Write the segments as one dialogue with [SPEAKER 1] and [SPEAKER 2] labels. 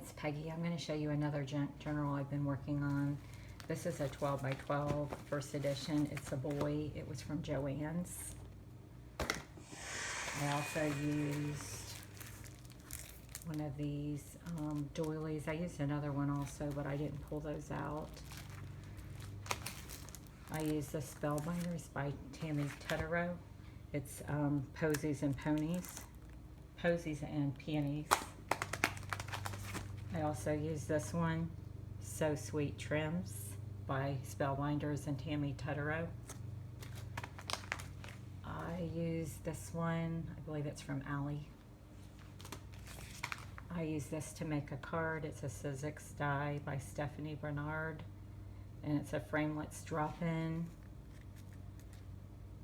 [SPEAKER 1] it's Peggy. I'm going to show you another journal I've been working on. This is a 12 by 12 first edition. It's a boy. It was from Joann's. I also used one of these doilies. I used another one also, but I didn't pull those out. I used the Spellbinders by Tammy Teterow. It's Posies and Ponies. Posies and Peonies. I also use this one, So Sweet Trims by Spellbinders and Tammy Teterow. I use this one, I believe it's from Allie. I use this to make a card. It's a Sizzix die by Stephanie Bernard, and it's a framelits drop-in,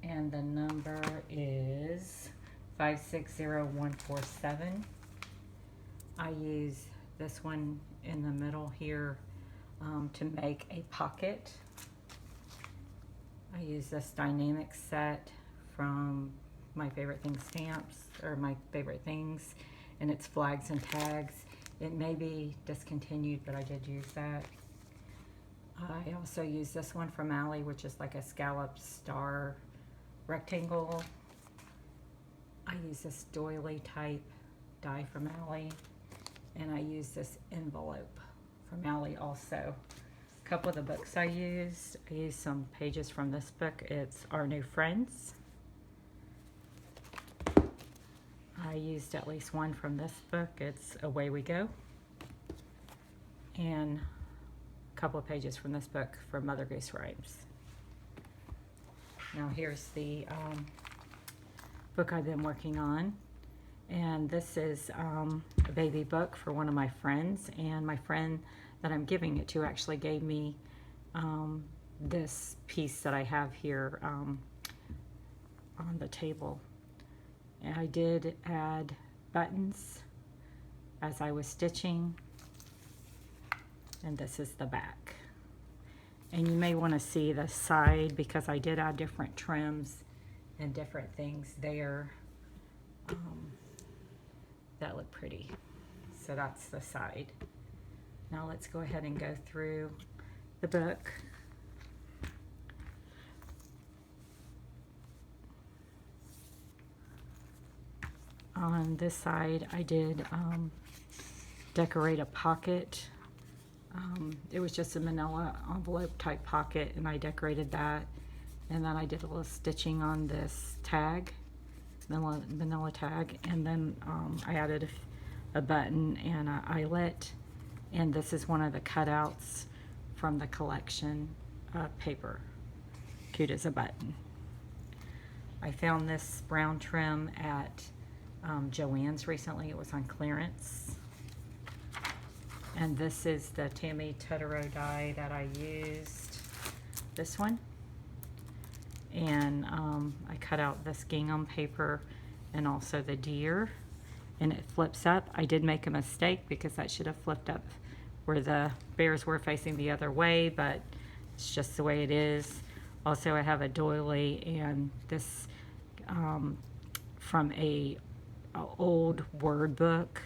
[SPEAKER 1] and the number is 560147. I use this one in the middle here to make a pocket. I use this dynamic set from My Favorite Things stamps, or My Favorite Things, and it's flags and tags. It may be discontinued, but I did use that. I also use this one from Allie, which is like a scallop star rectangle. I use this doily type die from Allie, and I use this envelope from Allie also. A couple of the books I used some pages from this book. It's Our New Friends. I used at least one from this book. It's Away We Go. And a couple of pages from this book from Mother Goose Rhymes. Now here's the book I've been working on. And this is a baby book for one of my friends. And my friend that I'm giving it to actually gave me this piece that I have here on the table. And I did add buttons as I was stitching, and this is the back. And you may want to see the side because I did add different trims and different things there that look pretty. So that's the side. Now let's go ahead and go through the book. On this side, I did decorate a pocket. It was just a manila envelope type pocket, and I decorated that. And then I did a little stitching on this tag, manila tag, and then I added a button and an eyelet. And this is one of the cutouts from the collection paper. Cute as a button. I found this brown trim at Joann's recently. It was on clearance. And this is the Tammy Teterow die that I used. This one. And I cut out this gingham paper and also the deer. And it flips up. I did make a mistake because that should have flipped up where the bears were facing the other way, but it's just the way it is. Also, I have a doily and this from a old word book.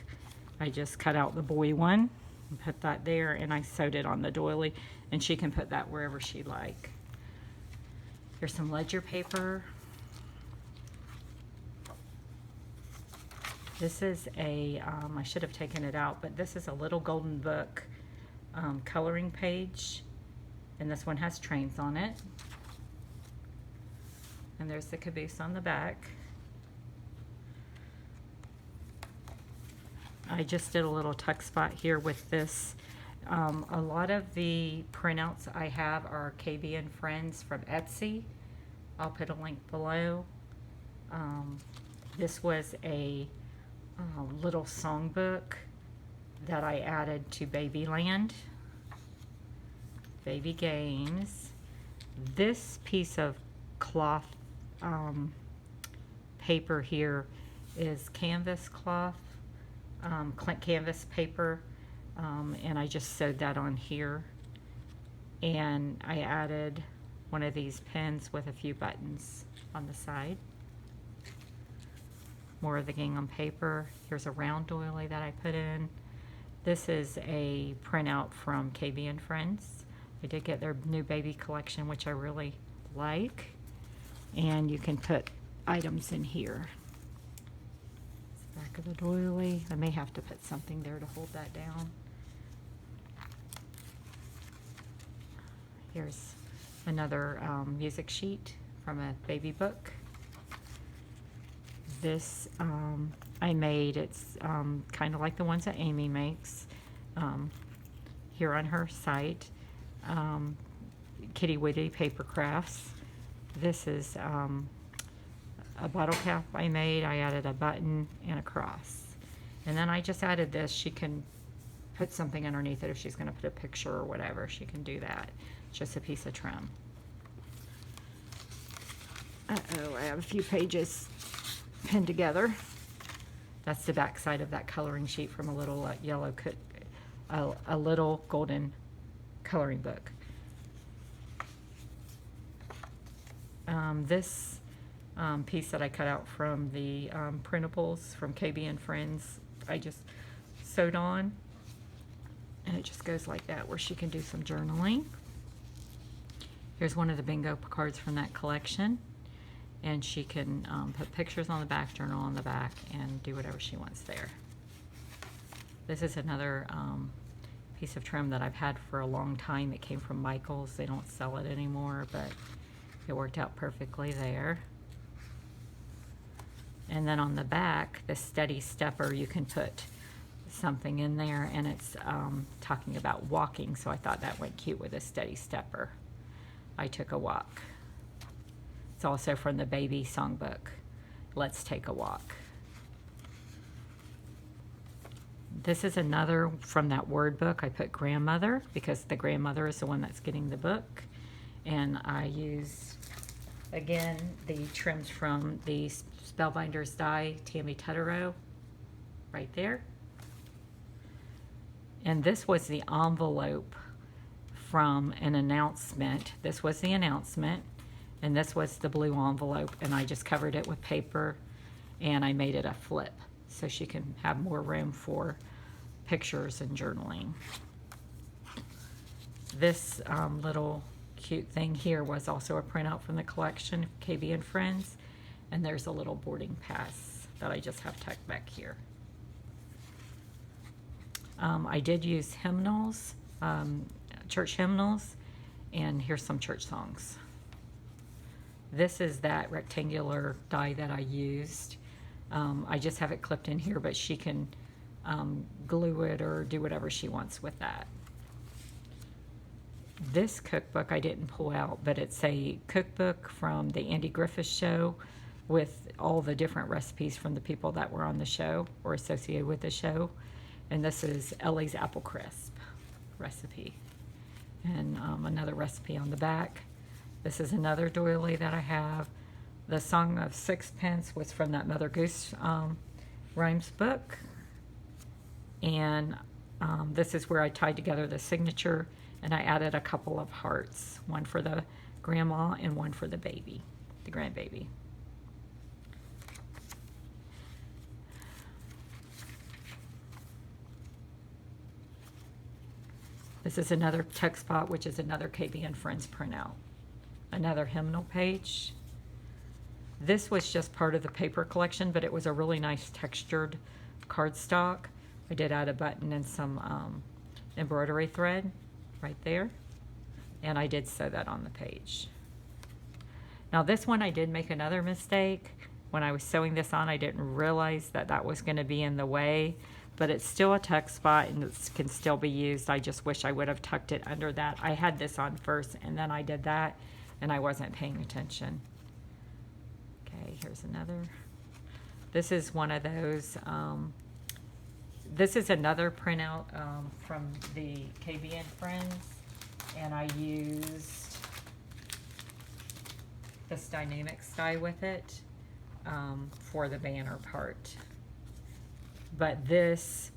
[SPEAKER 1] I just cut out the boy one and put that there, and I sewed it on the doily, and she can put that wherever she'd like. Here's some ledger paper. This is a, I should have taken it out, but this is a little golden book coloring page, and this one has trains on it. And there's the caboose on the back. I just did a little tuck spot here with this. A lot of the printouts I have are KB and Friends from Etsy. I'll put a link below. This was a little songbook that I added to Babyland. Baby Games. This piece of cloth paper here is canvas cloth. Canvas paper, and I just sewed that on here, and I added one of these pins with a few buttons on the side. More of the gingham paper. Here's a round doily that I put in, This is a printout from KB and Friends. I did get their new baby collection, which I really like. And you can put items in here. It's the back of the doily. I may have to put something there to hold that down. Here's another music sheet from a baby book. This I made. It's kind of like the ones that Amy makes here on her site. Kittywitty Papercrafts. This is a bottle cap I made. I added a button and a cross. And then I just added this. She can put something underneath it if she's going to put a picture or whatever. She can do that. Just a piece of trim. Uh-oh, I have a few pages pinned together. That's the back side of that coloring sheet from a little yellow a little golden coloring book. This piece that I cut out from the Printables from KB and Friends, I just sewed on, and it just goes like that, where she can do some journaling. Here's one of the bingo cards from that collection, and she can put pictures on the back, journal on the back, and do whatever she wants there. This is another piece of trim that I've had for a long time. It came from Michael's. They don't sell it anymore, but it worked out perfectly there. And then on the back, the steady stepper, you can put something in there, and it's talking about walking, so I thought that went cute with a steady stepper. I took a walk. It's also from the baby songbook, Let's Take a Walk. This is another from that word book. I put grandmother because the grandmother is the one that's getting the book. And I used, again, the trims from the Spellbinders Die Tammy Tutterow right there. And this was the envelope from an announcement. This was the announcement, and this was the blue envelope, and I just covered it with paper, and I made it a flip so she can have more room for pictures and journaling. This little cute thing here was also a printout from the collection, KB and Friends, and there's a little boarding pass that I just have tucked back here. I did use hymnals, church hymnals, and here's some church songs. This is that rectangular die that I used. I just have it clipped in here, but she can glue it or do whatever she wants with that. This cookbook I didn't pull out, but it's a cookbook from the Andy Griffith Show with all the different recipes from the people that were on the show or associated with the show. And this is Ellie's Apple Crisp recipe. And another recipe on the back. This is another doily that I have. The Song of Sixpence was from that Mother Goose rhymes book. And this is where I tied together the signature, and I added a couple of hearts, one for the grandma and one for the baby, the grandbaby. This is another text spot, which is another KB and Friends printout. Another hymnal page. This was just part of the paper collection, but it was a really nice textured cardstock. I did add a button and some embroidery thread right there. And I did sew that on the page. Now this one I did make another mistake. When I was sewing this on, I didn't realize that that was going to be in the way. But it's still a tuck spot and it can still be used. I just wish I would have tucked it under that. I had this on first and then I did that and I wasn't paying attention. Okay, here's another. This is one of those, this is another printout from the KB and Friends, and I used this Dynamics die with it for the banner part. But this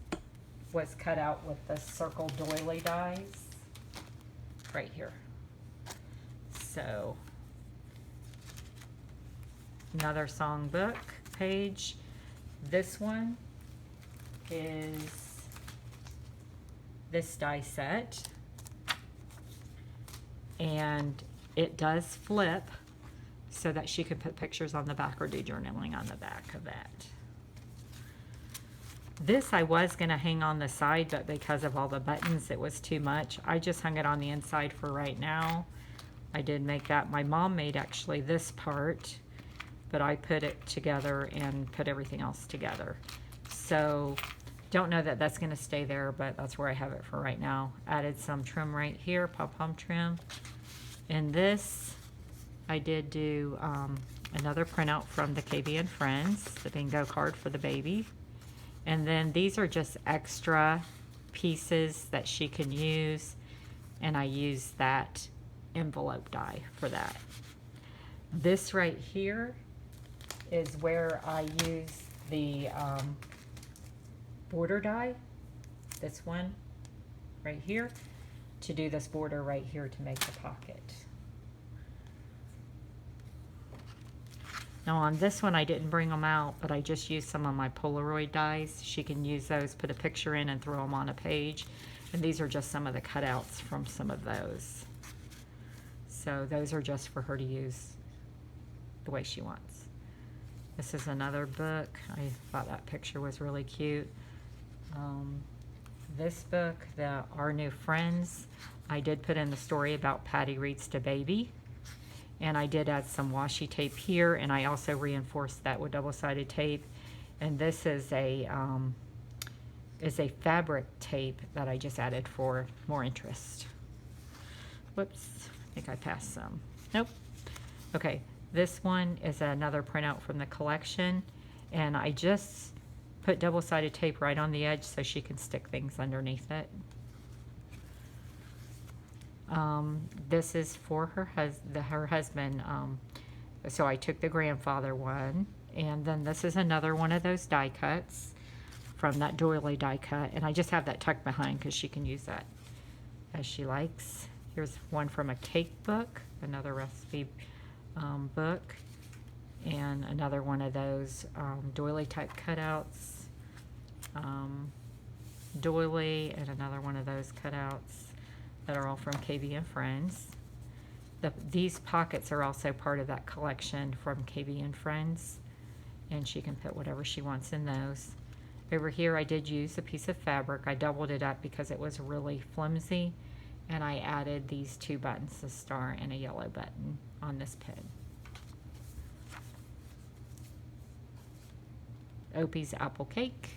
[SPEAKER 1] was cut out with the circle doily dies right here. So another songbook page. This one is this die set, and it does flip so that she could put pictures on the back or do journaling on the back of that. This I was going to hang on the side, but because of all the buttons, it was too much. I just hung it on the inside for right now. I did make that. My mom made actually this part, but I put it together and put everything else together. So don't know that that's going to stay there, but that's where I have it for right now. Added some trim right here, pom-pom trim. And this, I did do another printout from the KB and Friends, the bingo card for the baby. And then these are just extra pieces that she can use, and I use that envelope die for that. This right here is where I use the border die, this one right here, to do this border right here to make the pocket. Now on this one I didn't bring them out, but I just used some of my Polaroid dies. She can use those, put a picture in and throw them on a page. And these are just some of the cutouts from some of those. So those are just for her to use the way she wants. This is another book. I thought that picture was really cute. This book, Our New Friends, I did put in the story about Patty Reads to Baby. And I did add some washi tape here, and I also reinforced that with double-sided tape. And this is a fabric tape that I just added for more interest. Whoops, I think I passed some. Nope. Okay, this one is another printout from the collection, and I just put double-sided tape right on the edge so she can stick things underneath it. This is for her husband. So I took the grandfather one, and then this is another one of those die cuts from that doily die cut, and I just have that tucked behind because she can use that as she likes. Here's one from a cake book, another recipe book, and another one of those doily type cutouts, doily, and another one of those cutouts that are all from KB and Friends. These pockets are also part of that collection from KB and Friends, and she can put whatever she wants in those. Over here I did use a piece of fabric. I doubled it up because it was really flimsy, and I added these two buttons, a star and a yellow button on this pin. Opie's Apple Cake.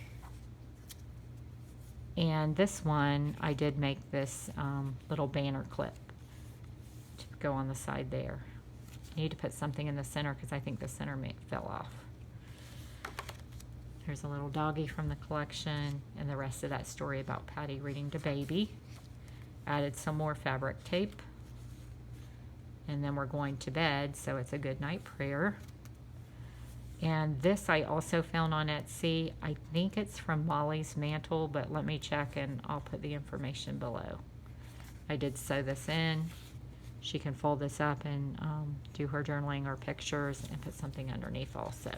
[SPEAKER 1] And this one, I did make this little banner clip to go on the side there. I need to put something in the center because I think the center fell off. Here's a little doggy from the collection, and the rest of that story about Patty reading to baby. Added some more fabric tape. And then we're going to bed, so it's a good night prayer. And this I also found on Etsy. I think it's from Molly's Mantel, but let me check and I'll put the information below. I did sew this in. She can fold this up and do her journaling or pictures and put something underneath also.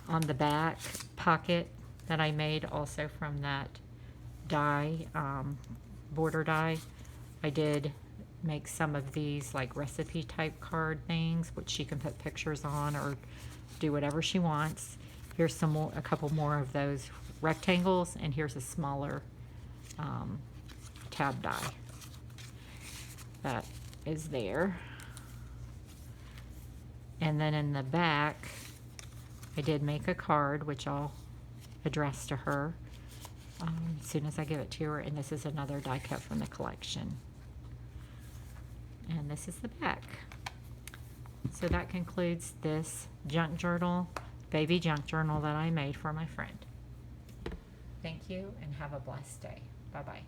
[SPEAKER 1] On the back pocket that I made also from that die, border die, I did make some of these like recipe type card things, which she can put pictures on or do whatever she wants. Here's some more, a couple more of those rectangles, and here's a smaller tab die that is there. And then in the back I did make a card which I'll address to her as soon as I give it to her, and this is another die cut from the collection. And this is the back. So that concludes this junk journal, baby junk journal that I made for my friend. Thank you and have a blessed day. Bye-bye.